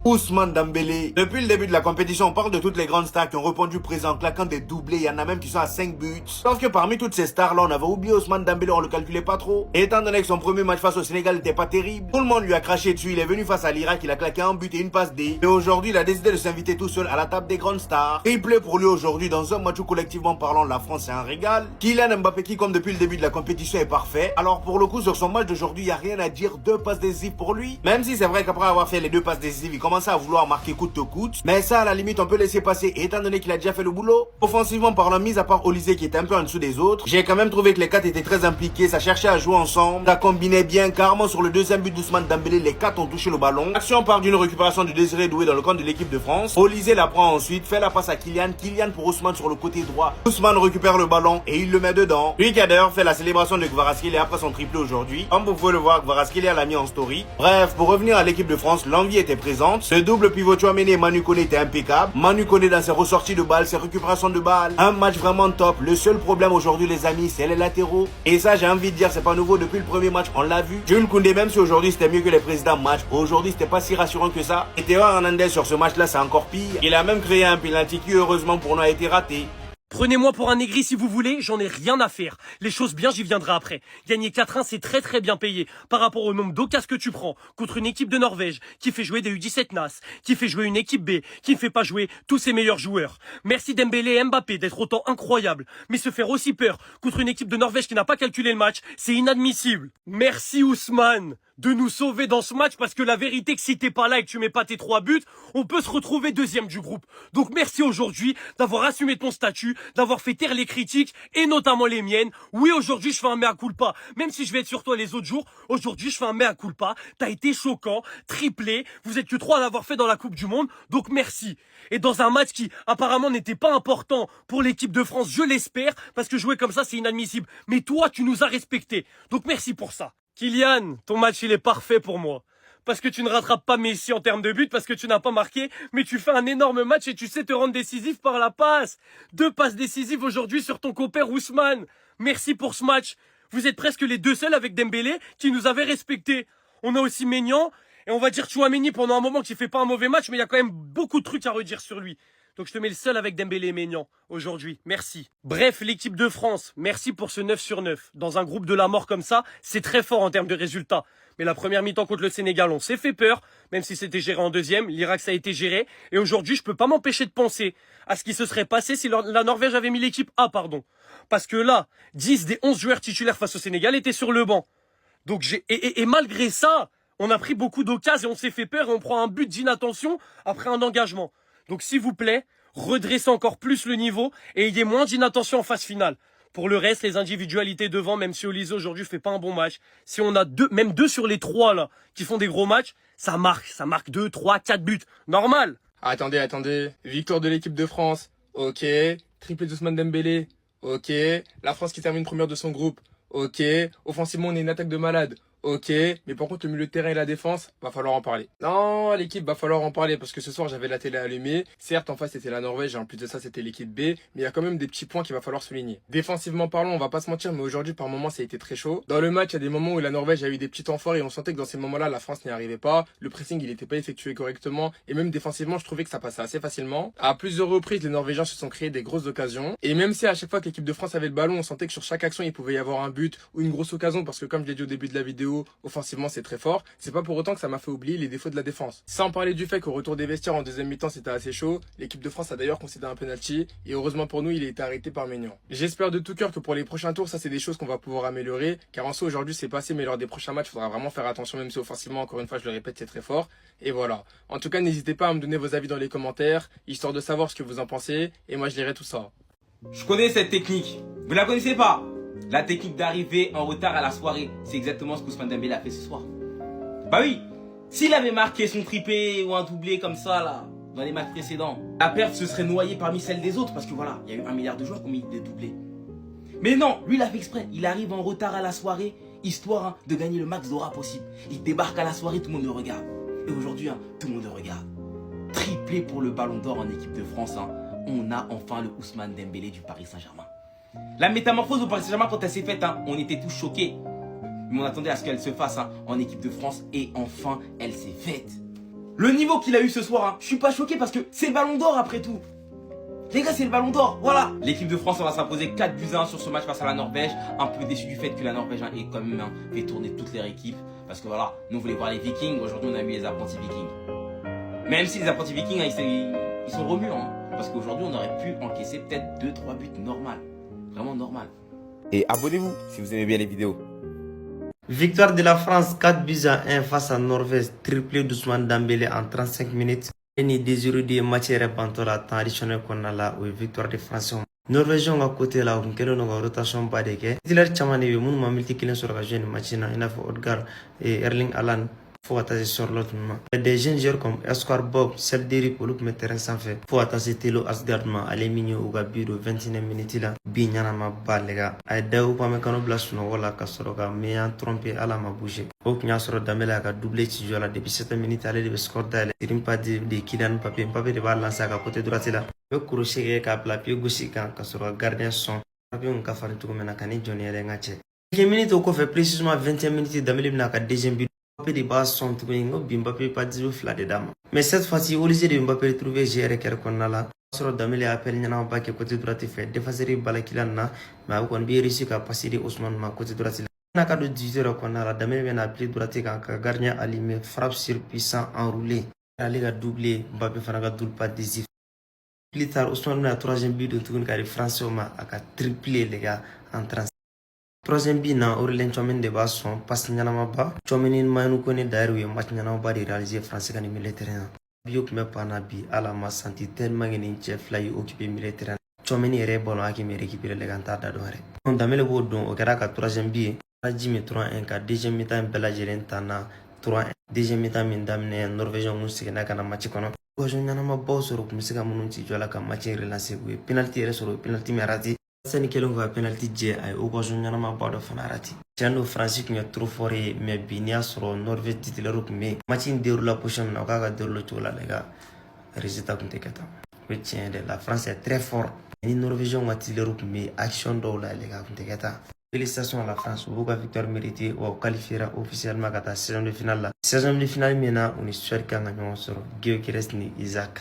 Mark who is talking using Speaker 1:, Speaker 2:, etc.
Speaker 1: Ousmane Dembélé. Depuis le début de la compétition, on parle de toutes les grandes stars qui ont répondu présent en claquant des doublés. Il y en a même qui sont à 5 buts. Sauf que parmi toutes ces stars-là, on avait oublié Ousmane Dembélé, on le calculait pas trop. Et étant donné que son premier match face au Sénégal n'était pas terrible, tout le monde lui a craché dessus. Il est venu face à l'Irak, il a claqué un but et une passe D. Et aujourd'hui, il a décidé de s'inviter tout seul à la table des grandes stars. Triplé pour lui aujourd'hui dans un match où collectivement parlant, la France est un régal. Kylian Mbappé qui, comme depuis le début de la compétition, est parfait. Alors pour le coup, sur son match d'aujourd'hui, il n'y a rien à dire. 2 passes décisives pour lui. Même si c'est vrai qu'après avoir fait les 2 passes décisives, il commençait à vouloir marquer coûte que coûte. Mais ça, à la limite, on peut laisser passer étant donné qu'il a déjà fait le boulot. Offensivement parlant, mis à part Olysée qui était un peu en dessous des autres, j'ai quand même trouvé que les 4 étaient très impliqués. Ça cherchait à jouer ensemble. Ça combinait bien. Carrément sur le deuxième but d'Ousmane Dembélé, les 4 ont touché le ballon. L'action part d'une récupération de Désiré Doué dans le camp de l'équipe de France. Olysée la prend ensuite, fait la passe à Kylian. Kylian pour Ousmane sur le côté droit. Ousmane récupère le ballon et il le met dedans. Lui qui a d'ailleurs fait la célébration de Kvaratskhelia après son triplé aujourd'hui. Comme vous pouvez le voir, Kvaratskhelia l'a mis en story. Bref, pour revenir à l'équipe de France, l'envie était présente. Ce double pivot Tchouaméni et Manu Koné était impeccable. Manu Koné dans ses ressorties de balles, ses récupérations de balles. Un match vraiment top. Le seul problème aujourd'hui les amis, c'est les latéraux. Et ça j'ai envie de dire, c'est pas nouveau depuis le premier match, on l'a vu. Jules Koundé, même si aujourd'hui c'était mieux que les précédents matchs, aujourd'hui c'était pas si rassurant que ça. Et Théo Hernandez sur ce match là c'est encore pire. Il a même créé un penalty qui heureusement pour nous a été raté.
Speaker 2: Prenez-moi pour un aigri si vous voulez, j'en ai rien à faire. Les choses bien, j'y viendrai après. Gagner 4-1, c'est très très bien payé par rapport au nombre d'occasions que tu prends contre une équipe de Norvège qui fait jouer des U17 NAS, qui fait jouer une équipe B, qui ne fait pas jouer tous ses meilleurs joueurs. Merci Dembélé et Mbappé d'être autant incroyables, mais se faire aussi peur contre une équipe de Norvège qui n'a pas calculé le match, c'est inadmissible. Merci Ousmane de nous sauver dans ce match parce que la vérité que si t'es pas là et que tu mets pas tes 3 buts, on peut se retrouver deuxième du groupe. Donc merci aujourd'hui d'avoir assumé ton statut, d'avoir fait taire les critiques et notamment les miennes. Oui, aujourd'hui je fais un mea culpa, même si je vais être sur toi les autres jours, aujourd'hui je fais un mea culpa. T'as été choquant, triplé, vous êtes que 3 à l'avoir fait dans la Coupe du Monde, donc merci. Et dans un match qui apparemment n'était pas important pour l'équipe de France, je l'espère, parce que jouer comme ça c'est inadmissible. Mais toi tu nous as respectés, donc merci pour ça. Kylian, ton match il est parfait pour moi. Parce que tu ne rattrapes pas Messi en termes de but, parce que tu n'as pas marqué, mais tu fais un énorme match et tu sais te rendre décisif par la passe. 2 passes décisives aujourd'hui sur ton compère Ousmane. Merci pour ce match. Vous êtes presque les 2 seuls avec Dembélé qui nous avaient respectés. On a aussi Maignan, et on va dire Tchouaméni pendant un moment qui fait pas un mauvais match, mais il y a quand même beaucoup de trucs à redire sur lui. Donc je te mets le seul avec Dembélé et Maignan aujourd'hui. Merci. Bref, l'équipe de France, merci pour ce 9 sur 9. Dans un groupe de la mort comme ça, c'est très fort en termes de résultats. Mais la première mi-temps contre le Sénégal, on s'est fait peur, même si c'était géré en deuxième. L'Irak, ça a été géré. Et aujourd'hui, je peux pas m'empêcher de penser à ce qui se serait passé si la Norvège avait mis l'équipe A, pardon. Parce que là, 10 des 11 joueurs titulaires face au Sénégal étaient sur le banc. Donc et malgré ça, on a pris beaucoup d'occasions et on s'est fait peur et on prend un but d'inattention après un engagement. Donc s'il vous plaît, redressez encore plus le niveau et ayez moins d'inattention en phase finale. Pour le reste, les individualités devant, même si Olysée aujourd'hui fait pas un bon match, si on a même 2 sur les 3 là qui font des gros matchs, ça marque 2, 3, 4 buts. Normal.
Speaker 3: Attendez. Victoire de l'équipe de France. Ok. Triplé d'Ousmane Dembélé. Ok. La France qui termine première de son groupe. Ok. Offensivement, on est une attaque de malade. Ok, mais par contre le milieu de terrain et la défense, va falloir en parler. Non, l'équipe, va falloir en parler parce que ce soir j'avais la télé allumée. Certes, en face c'était la Norvège et en plus de ça c'était l'équipe B, mais il y a quand même des petits points qu'il va falloir souligner. Défensivement parlant, on va pas se mentir, mais aujourd'hui par moments ça a été très chaud. Dans le match, il y a des moments où la Norvège a eu des petits temps forts et on sentait que dans ces moments-là, la France n'y arrivait pas. Le pressing, il était pas effectué correctement et même défensivement, je trouvais que ça passait assez facilement. À plusieurs reprises, les Norvégiens se sont créés des grosses occasions et même si à chaque fois que l'équipe de France avait le ballon, on sentait que sur chaque action, il pouvait y avoir un but ou une grosse occasion parce que comme je l'ai dit au début de la vidéo, offensivement c'est très fort, c'est pas pour autant que ça m'a fait oublier les défauts de la défense. Sans parler du fait qu'au retour des vestiaires en deuxième mi-temps c'était assez chaud, l'équipe de France a d'ailleurs concédé un penalty et heureusement pour nous il a été arrêté par Maignan. J'espère de tout cœur que pour les prochains tours ça c'est des choses qu'on va pouvoir améliorer car en soi aujourd'hui c'est passé mais lors des prochains matchs il faudra vraiment faire attention même si offensivement encore une fois je le répète c'est très fort et voilà. En tout cas n'hésitez pas à me donner vos avis dans les commentaires histoire de savoir ce que vous en pensez et moi je lirai tout ça.
Speaker 4: Je connais cette technique, vous la connaissez pas? La technique d'arriver en retard à la soirée, c'est exactement ce qu'Ousmane Dembélé a fait ce soir. Bah oui, s'il avait marqué son triplé ou un doublé comme ça là, dans les matchs précédents, la perte se serait noyée parmi celles des autres parce que voilà, il y a eu 1 milliard de joueurs qui ont mis des doublés. Mais non, lui il a fait exprès, il arrive en retard à la soirée, histoire de gagner le max d'aura possible. Il débarque à la soirée, tout le monde le regarde. Et aujourd'hui, tout le monde le regarde. Triplé pour le Ballon d'Or en équipe de France, on a enfin le Ousmane Dembélé du Paris Saint-Germain. La métamorphose au Paris Saint-Germain quand elle s'est faite, on était tous choqués. Mais on attendait à ce qu'elle se fasse en équipe de France et enfin elle s'est faite. Le niveau qu'il a eu ce soir, hein, je suis pas choqué parce que c'est le ballon d'or après tout. Les gars, c'est le ballon d'or, voilà. L'équipe de France, on va s'imposer 4-1 sur ce match face à la Norvège. Un peu déçu du fait que la Norvège ait quand même fait tourner toutes les équipes. Parce que voilà, nous on voulait voir les Vikings, aujourd'hui on a mis les apprentis Vikings. Même si les apprentis Vikings, ils sont remuants. Hein, parce qu'aujourd'hui on aurait pu encaisser peut-être 2-3 buts normal. Vraiment normal. Et abonnez-vous si vous aimez bien les vidéos.
Speaker 5: Victoire de la France 4-1 face à Norvège, triplé d'Ousmane Dembélé en 35 minutes. Ni désiré de matière bantola temps additionnel qu'on a là, victoire de France. Norvégien à côté là, on kelo no rotation ba de ke. Titulaire chamane be mun ma milti kilen sur ka jeune match na ina fo Odegaard et Erling Haaland faut attaquer sur l'autre moment. Des jeunes joueurs comme Esquire Bob, Seldiri pour le terrain sans fait. Faut attaquer Telo Asgardman, Aleminho ou Gabido 29 minutes là. Binyana ma balle les gars. Aïda ou pas me cano blas no wala kasoroka mais en trompé à la ma bouger. Au knya soro Damela ka doublé ci là depuis 7 minutes aller de score d'aller. Tirim pas de Kylian Mbappé de balle lancer à côté droit là. Le crochet ka pla pied gauche kan kasoro gardien son. Mbappé on ka faire tout comme na kani Johnny elle ngache. 15 minutes au fait précisément 21 minutes Dembélé na ka deuxième but. Mbappé de base sont trouvés Mbappé pas de fla de dame. Mais cette fois-ci Olivier de Mbappé trouvé GR qu'on a là. Sur Dembélé appelle Nyana Mbappé côté droit fait défenseur Balakilan na mais on bien réussi à passer de Ousmane ma côté droit. Na ka de 18h qu'on a là Dembélé vient appeler droit quand gardien allumé frappe surpuissant enroulé. Aller a doublé Mbappé fera ka double pas décisif. Plus tard Ousmane a troisième but de tourne car français a triplé les gars en 30. Troisième but na Aurélien Tchouameni de base son passe Nyana ba Tchouameni manu connaît d'ailleurs match Nyana ba de réaliser français kan militaire. Biok me pana bi ala ma senti tellement ngeni chef la occupé militaire. Tchouameni est bon à qui me récupérer les gants da doire. On damele bo don o kera ka troisième but la jimi 3-1 ka deuxième mi-temps bela jeren tana 3-1 deuxième mi-temps min damne Norvégien musike na kana match kono. Occasion Nyana ma bo soro kumisika munun ci jola ka match relancer bu penalty re soro penalty mi rati. Sani kelon va penalty je ay occasion Nyana ma ba do fana rati. Tiano Francis qui est trop fort mais binia sur Norvège titulaire mais match déroule la prochaine na ka déroule tout là les gars. Résultat comme t'es kata. Retien de la France est très fort. Ni Norvégien wa titulaire mais action do là les gars comme t'es kata. Félicitations à la France, vous avez victoire méritée ou qualifiera officiellement à la saison de finale. Saison de finale maintenant, on est sûr qu'on a sur Guillaume Isaac.